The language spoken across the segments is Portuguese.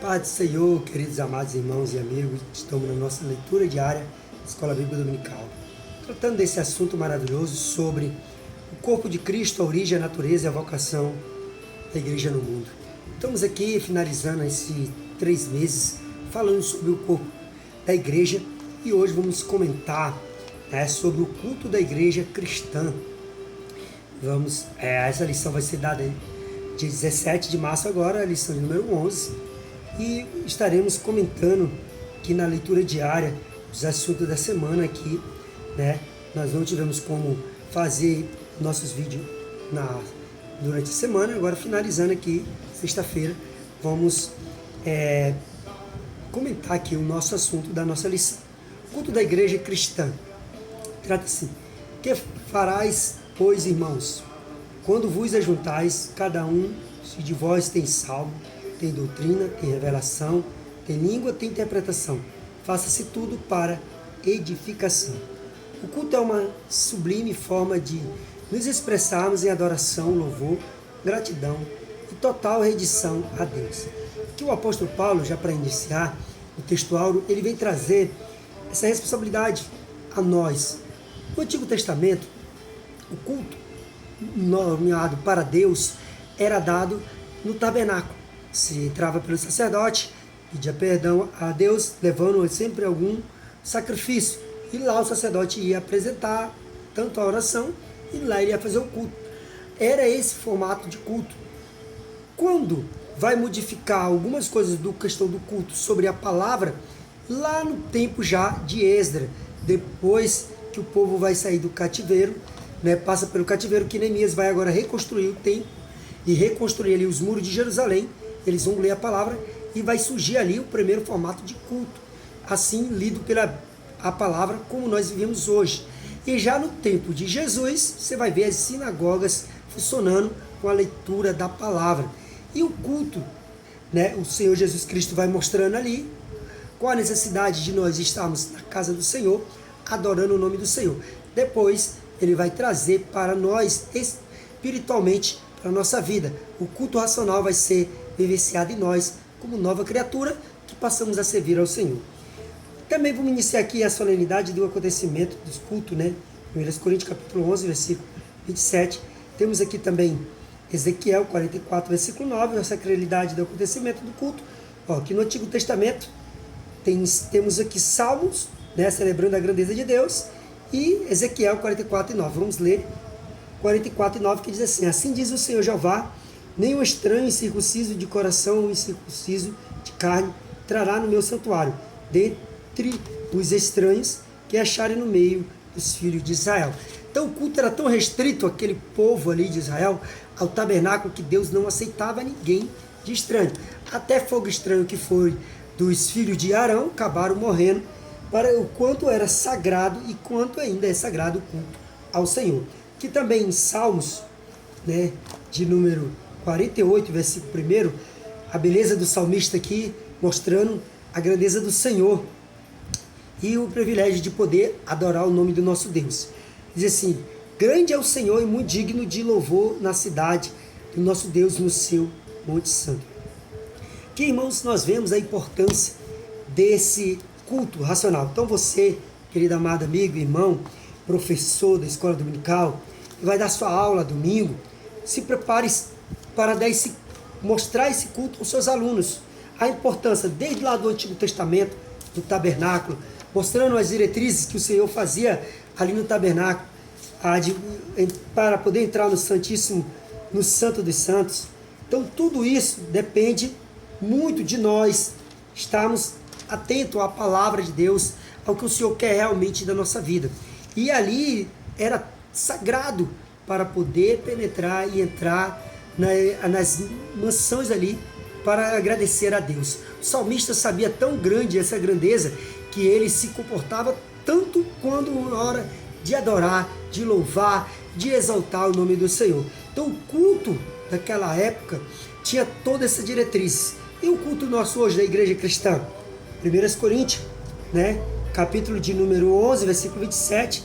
Paz do Senhor, queridos amados irmãos e amigos, estamos na nossa leitura diária da Escola Bíblica Dominical, tratando desse assunto maravilhoso sobre o corpo de Cristo, a origem, a natureza e a vocação da igreja no mundo. Estamos aqui finalizando esses 3 meses falando sobre o corpo da igreja e hoje vamos comentar sobre o culto da igreja cristã. Essa lição vai ser dada dia 17 de março agora, a lição de número 11. E estaremos comentando aqui na leitura diária os assuntos da semana aqui, Nós não tivemos como fazer nossos vídeos durante a semana, agora finalizando aqui, sexta-feira, vamos comentar aqui o nosso assunto da nossa lição. Culto da igreja cristã. Trata-se: que farais, pois, irmãos, quando vos ajuntais, cada um se de vós tem salmo, tem doutrina, tem revelação, tem língua, tem interpretação. Faça-se tudo para edificação. O culto é uma sublime forma de nos expressarmos em adoração, louvor, gratidão e total rendição a Deus. Aqui o apóstolo Paulo, já para iniciar o textual, ele vem trazer essa responsabilidade a nós. No Antigo Testamento, o culto nomeado para Deus era dado no tabernáculo. Se entrava pelo sacerdote, pedia perdão a Deus, levando sempre algum sacrifício. E lá o sacerdote ia apresentar tanto a oração e lá ele ia fazer o culto. Era esse formato de culto. Quando vai modificar algumas coisas do questão do culto sobre a palavra, lá no tempo já de Esdras, depois que o povo vai sair do cativeiro, passa pelo cativeiro, que Neemias vai agora reconstruir o templo e reconstruir ali os muros de Jerusalém. Eles vão ler a palavra e vai surgir ali o primeiro formato de culto, assim lido pela a palavra como nós vivemos hoje. E já no tempo de Jesus, você vai ver as sinagogas funcionando com a leitura da palavra. E o culto, o Senhor Jesus Cristo vai mostrando ali qual a necessidade de nós estarmos na casa do Senhor, adorando o nome do Senhor. Depois, ele vai trazer para nós espiritualmente, para a nossa vida. O culto racional vai ser vivenciado em nós como nova criatura que passamos a servir ao Senhor. Também vamos iniciar aqui a solenidade do acontecimento dos cultos, 1 Coríntios capítulo 11, versículo 27. Temos aqui também Ezequiel 44, versículo 9, a sacralidade do acontecimento do culto. Aqui no Antigo Testamento temos aqui Salmos, celebrando a grandeza de Deus, e Ezequiel 44 e 9. Vamos ler 44 e 9, que diz assim: assim diz o Senhor Jeová, nem o estranho incircunciso de coração ou incircunciso de carne trará no meu santuário, dentre os estranhos que acharem no meio dos filhos de Israel. Então o culto era tão restrito àquele povo ali de Israel, ao tabernáculo, que Deus não aceitava ninguém de estranho. Até fogo estranho que foi dos filhos de Arão acabaram morrendo, para o quanto era sagrado e quanto ainda é sagrado o culto ao Senhor. Que também em Salmos, de número 48, versículo 1, a beleza do salmista aqui, mostrando a grandeza do Senhor e o privilégio de poder adorar o nome do nosso Deus. Diz assim: grande é o Senhor e muito digno de louvor na cidade do nosso Deus, no seu Monte Santo. Que, irmãos, nós vemos a importância desse culto racional. Então você, querido amado amigo, irmão, professor da escola dominical, que vai dar sua aula domingo, se prepare para mostrar esse culto aos seus alunos. A importância, desde lá do Antigo Testamento, do tabernáculo, mostrando as diretrizes que o Senhor fazia ali no tabernáculo, para poder entrar no Santíssimo, no Santo dos Santos. Então tudo isso depende muito de nós estarmos atentos à palavra de Deus, ao que o Senhor quer realmente da nossa vida. E ali era sagrado para poder penetrar e entrar nas mansões ali para agradecer a Deus. O salmista sabia tão grande essa grandeza que ele se comportava tanto quando na hora de adorar, de louvar, de exaltar o nome do Senhor. Então o culto daquela época tinha toda essa diretriz. E o culto nosso hoje da igreja cristã? 1 Coríntios, capítulo de número 11, versículo 27,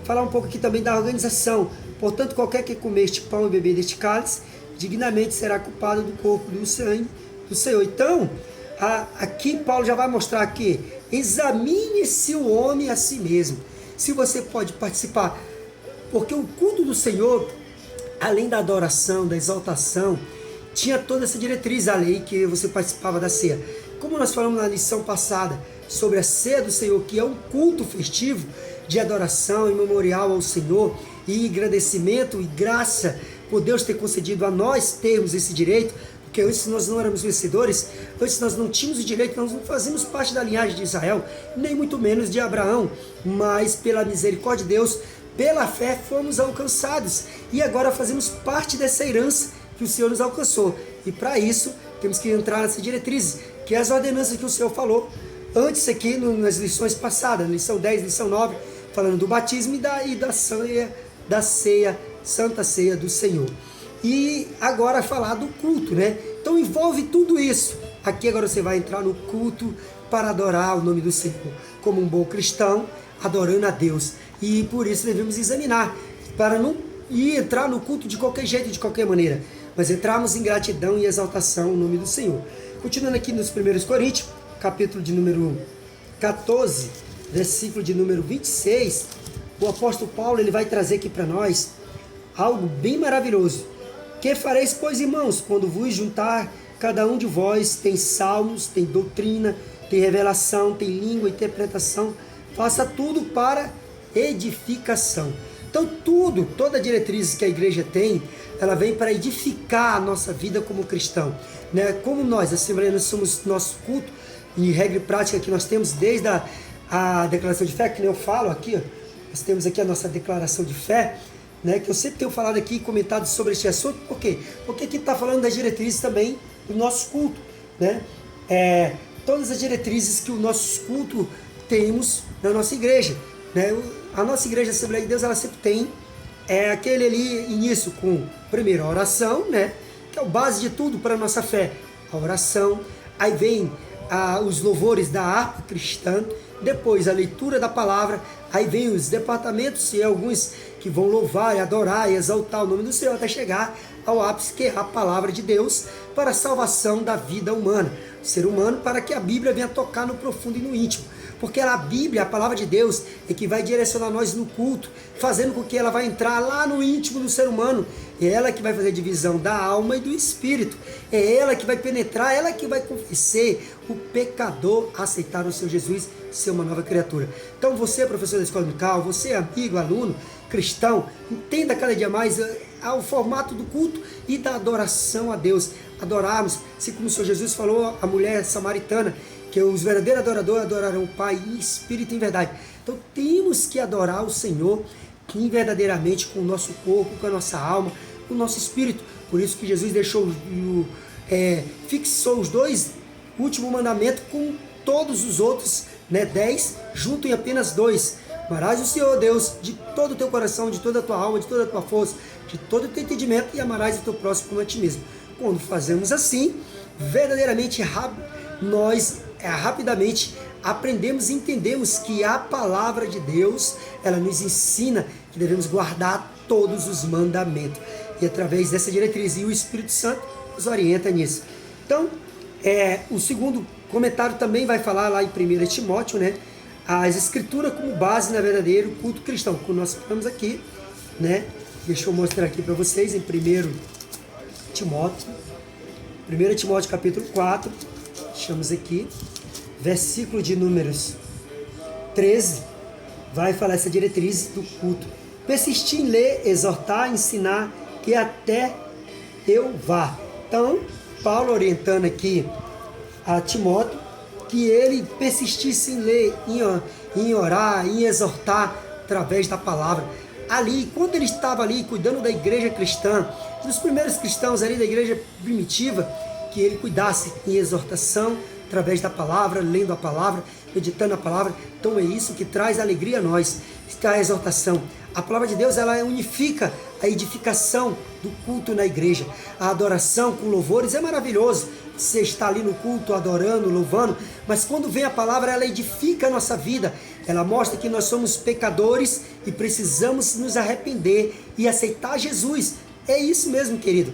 falar um pouco aqui também da organização. Portanto, qualquer que comer este pão e beber deste cálice, dignamente será culpado do corpo e do sangue do Senhor. Então, aqui Paulo já vai mostrar que examine-se o homem a si mesmo, se você pode participar, porque o culto do Senhor, além da adoração, da exaltação, tinha toda essa diretriz ali que você participava da ceia. Como nós falamos na lição passada sobre a ceia do Senhor, que é um culto festivo de adoração e memorial ao Senhor e agradecimento e graça por Deus ter concedido a nós termos esse direito, porque antes nós não éramos vencedores, antes nós não tínhamos o direito, nós não fazíamos parte da linhagem de Israel, nem muito menos de Abraão, mas pela misericórdia de Deus, pela fé fomos alcançados e agora fazemos parte dessa herança que o Senhor nos alcançou. E para isso temos que entrar nessa diretriz, que é as ordenanças que o Senhor falou antes aqui nas lições passadas, lição 10, lição 9, falando do batismo e da ceia, Santa Ceia do Senhor. E agora falar do culto, né? Então envolve tudo isso. Aqui agora você vai entrar no culto para adorar o nome do Senhor, como um bom cristão, adorando a Deus. E por isso devemos examinar, para não entrar no culto de qualquer jeito, de qualquer maneira, mas entrarmos em gratidão e exaltação ao nome do Senhor. Continuando aqui nos 1 Coríntios, capítulo de número 14, versículo de número 26, o apóstolo Paulo ele vai trazer aqui para nós algo bem maravilhoso. Que fareis, pois, irmãos, quando vos juntar, cada um de vós tem salmos, tem doutrina, tem revelação, tem língua, interpretação, faça tudo para edificação. Então toda a diretriz que a igreja tem, ela vem para edificar a nossa vida como cristão, né? Como nós, assembleianos, somos nosso culto e regra e prática que nós temos desde a declaração de fé, que nem eu falo aqui, ó, nós temos aqui a nossa declaração de fé, né, que eu sempre tenho falado aqui e comentado sobre este assunto. Por quê? Porque aqui está falando das diretrizes também do nosso culto, né? Todas as diretrizes que o nosso culto temos na nossa igreja, né? A nossa igreja Assembleia de Deus, ela sempre tem aquele ali início com, primeiro, a oração, né, que é o base de tudo para a nossa fé, a oração, aí vem os louvores da harpa cristã, depois a leitura da palavra, aí vem os departamentos e alguns que vão louvar e adorar e exaltar o nome do Senhor até chegar ao ápice, que é a palavra de Deus para a salvação da vida humana, o ser humano, para que a Bíblia venha tocar no profundo e no íntimo. Porque a Bíblia, a palavra de Deus, é que vai direcionar nós no culto, fazendo com que ela vai entrar lá no íntimo do ser humano. É ela que vai fazer a divisão da alma e do espírito. É ela que vai penetrar, ela que vai convencer o pecador a aceitar o seu Jesus, ser uma nova criatura. Então você, professor da escola dominical, você, amigo, aluno, cristão, entenda cada dia mais o formato do culto e da adoração a Deus. Adorarmos, assim como o Senhor Jesus falou à mulher samaritana, que os verdadeiros adoradores adorarão o Pai em espírito e em verdade. Então temos que adorar o Senhor verdadeiramente com o nosso corpo, com a nossa alma, com o nosso espírito. Por isso que Jesus fixou os dois últimos mandamentos com todos os outros, né, 10, junto em apenas 2. Amarás o Senhor Deus de todo o teu coração, de toda a tua alma, de toda a tua força, de todo o teu entendimento, e amarás o teu próximo como a ti mesmo. Quando fazemos assim, verdadeiramente nós rapidamente aprendemos e entendemos que a palavra de Deus, ela nos ensina que devemos guardar todos os mandamentos. E através dessa diretriz, e o Espírito Santo nos orienta nisso. Então, o segundo comentário também vai falar lá em 1 Timóteo, né? As escrituras como base na verdadeiro culto cristão, como nós falamos aqui, né? Deixa eu mostrar aqui para vocês em 1 Timóteo capítulo 4, deixamos aqui, versículo de números 13, vai falar essa diretriz do culto. Persistir em ler, exortar, ensinar, que até eu vá. Então, Paulo orientando aqui a Timóteo, que ele persistisse em ler, em orar, em exortar através da palavra. Ali, quando ele estava ali cuidando da igreja cristã, dos primeiros cristãos ali da igreja primitiva, que ele cuidasse em exortação, através da palavra, lendo a palavra, meditando a palavra. Então é isso que traz alegria a nós, a exortação. A palavra de Deus, ela unifica a edificação do culto na igreja. A adoração com louvores é maravilhoso. Você está ali no culto, adorando, louvando, mas quando vem a palavra, ela edifica a nossa vida. Ela mostra que nós somos pecadores e precisamos nos arrepender e aceitar Jesus É isso mesmo, querido.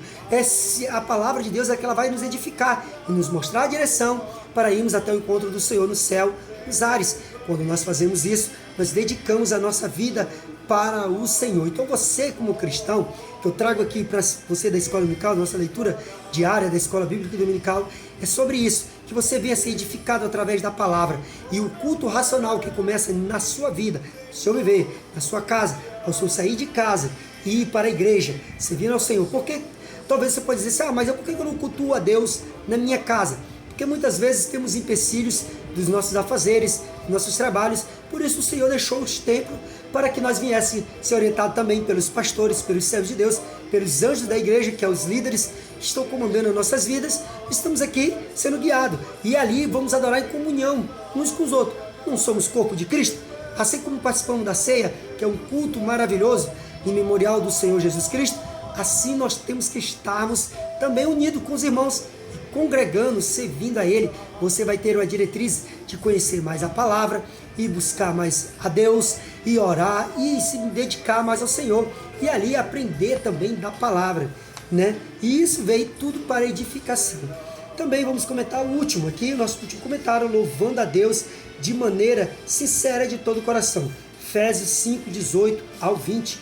A palavra de Deus é que ela vai nos edificar e nos mostrar a direção para irmos até o encontro do Senhor no céu, nos ares. Quando nós fazemos isso, nós dedicamos a nossa vida para o Senhor. Então você, como cristão, que eu trago aqui para você da Escola Dominical, nossa leitura diária da Escola Bíblica Dominical, é sobre isso, que você venha ser edificado através da palavra. E o culto racional que começa na sua vida, no seu viver, na sua casa, ao seu sair de casa e ir para a igreja, servindo ao Senhor. Porque talvez você pode dizer assim, mas por que eu não cultuo a Deus na minha casa? Porque muitas vezes temos empecilhos dos nossos afazeres, dos nossos trabalhos. Por isso o Senhor deixou os templos para que nós viéssemos ser orientados também pelos pastores, pelos servos de Deus, pelos anjos da igreja, que são os líderes que estão comandando as nossas vidas. Estamos aqui sendo guiados. E ali vamos adorar em comunhão uns com os outros. Não somos corpo de Cristo? Assim como participamos da ceia, que é um culto maravilhoso, em memorial do Senhor Jesus Cristo, assim nós temos que estarmos também unidos com os irmãos, congregando, servindo a Ele. Você vai ter uma diretriz de conhecer mais a palavra e buscar mais a Deus e orar e se dedicar mais ao Senhor e ali aprender também da palavra, né? E isso veio tudo para edificação. Também vamos comentar o último aqui, o nosso último comentário, louvando a Deus de maneira sincera de todo o coração. Efésios 5, 18 ao 20,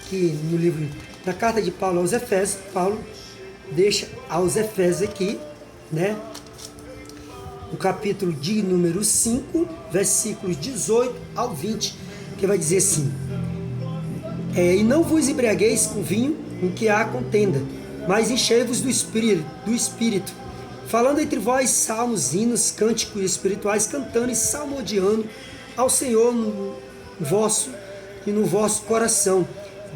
que no livro, na carta de Paulo aos Efésios, Paulo deixa aos Efésios aqui, né? O capítulo de número 5, versículos 18 ao 20, que vai dizer assim: e não vos embriagueis com vinho, em que há contenda, mas enchei-vos do Espírito, falando entre vós salmos, hinos, cânticos espirituais, cantando e salmodiando ao Senhor no vosso coração,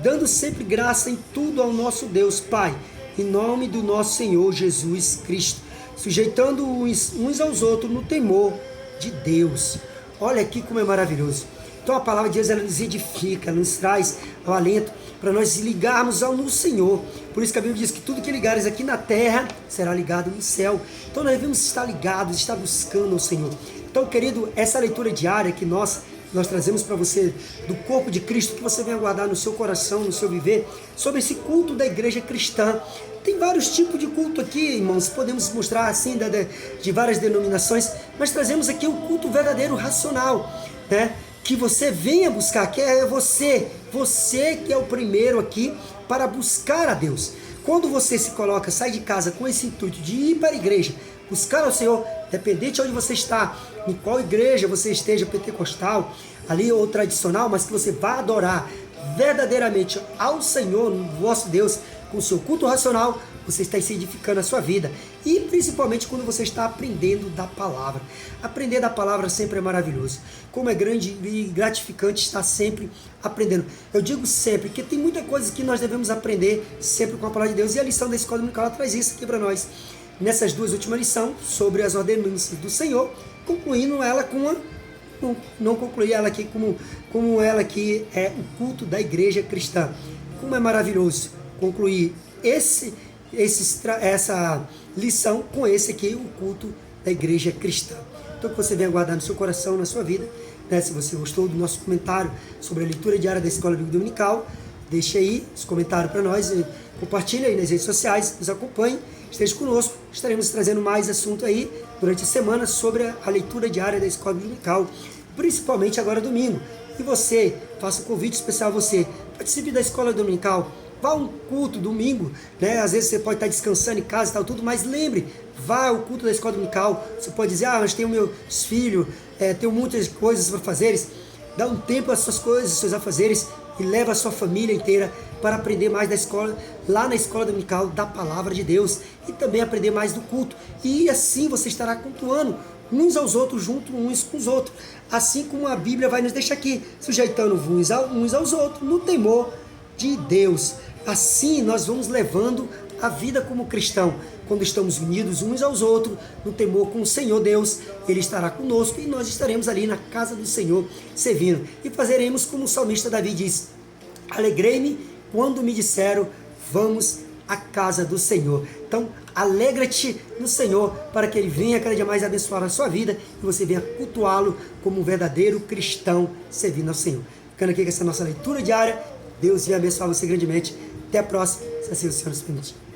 dando sempre graça em tudo ao nosso Deus Pai, em nome do nosso Senhor Jesus Cristo, sujeitando uns aos outros no temor de Deus. Olha aqui como é maravilhoso. Então a palavra de Deus, ela nos edifica, ela nos traz o alento para nós ligarmos ao no Senhor. Por isso que a Bíblia diz que tudo que ligares aqui na terra será ligado no céu. Então nós devemos estar ligados, estar buscando o Senhor. Então, querido, essa leitura diária que nós trazemos para você do corpo de Cristo, que você venha guardar no seu coração, no seu viver, sobre esse culto da igreja cristã. Tem vários tipos de culto aqui, irmãos, podemos mostrar assim de várias denominações, mas trazemos aqui o culto verdadeiro, racional, né? Que você venha buscar, que é você que é o primeiro aqui para buscar a Deus. Quando você se coloca, sai de casa com esse intuito de ir para a igreja, buscar ao Senhor, independente de onde você está, em qual igreja você esteja, pentecostal, ali ou tradicional, mas que você vá adorar verdadeiramente ao Senhor, no vosso Deus, com o seu culto racional, você está se edificando a sua vida. E principalmente quando você está aprendendo da palavra. Aprender da palavra sempre é maravilhoso. Como é grande e gratificante estar sempre aprendendo. Eu digo sempre que tem muita coisa que nós devemos aprender sempre com a palavra de Deus. E a lição da Escola Dominical traz isso aqui para nós. Nessas duas últimas lições sobre as ordenanças do Senhor, concluindo ela com uma... Não concluir ela aqui como ela que é o culto da igreja cristã. Como é maravilhoso concluir essa lição com esse aqui, o culto da igreja cristã. Então que você venha guardar no seu coração, na sua vida, né? Se você gostou do nosso comentário sobre a leitura diária da Escola Bíblica Dominical, deixe aí os comentários para nós, compartilhe aí nas redes sociais, nos acompanhe, esteja conosco, estaremos trazendo mais assunto aí durante a semana sobre a leitura diária da Escola Dominical, principalmente agora domingo. E você, faça um convite especial a você, participe da Escola Dominical, vá a um culto domingo, né? Às vezes você pode estar descansando em casa e tal, tudo, mas lembre, vá ao culto da Escola Dominical. Você pode dizer, mas tenho meus filhos, tenho muitas coisas para fazer. Dá um tempo às suas coisas, aos seus afazeres, e leva a sua família inteira para aprender mais da escola, lá na Escola Dominical, da Palavra de Deus, e também aprender mais do culto. E assim você estará cultuando uns aos outros, junto uns com os outros. Assim como a Bíblia vai nos deixar aqui, sujeitando uns aos outros, no temor de Deus. Assim nós vamos levando a vida como cristão, quando estamos unidos uns aos outros, no temor com o Senhor Deus. Ele estará conosco e nós estaremos ali na casa do Senhor, servindo. E fazeremos como o salmista Davi diz: alegrei-me quando me disseram, vamos à casa do Senhor. Então, alegra-te no Senhor, para que Ele venha cada dia mais abençoar a sua vida e você venha cultuá-lo como um verdadeiro cristão, servindo ao Senhor. Ficando aqui com essa nossa leitura diária, Deus venha abençoar você grandemente. Até a próxima. se assim o Senhor nos permitir.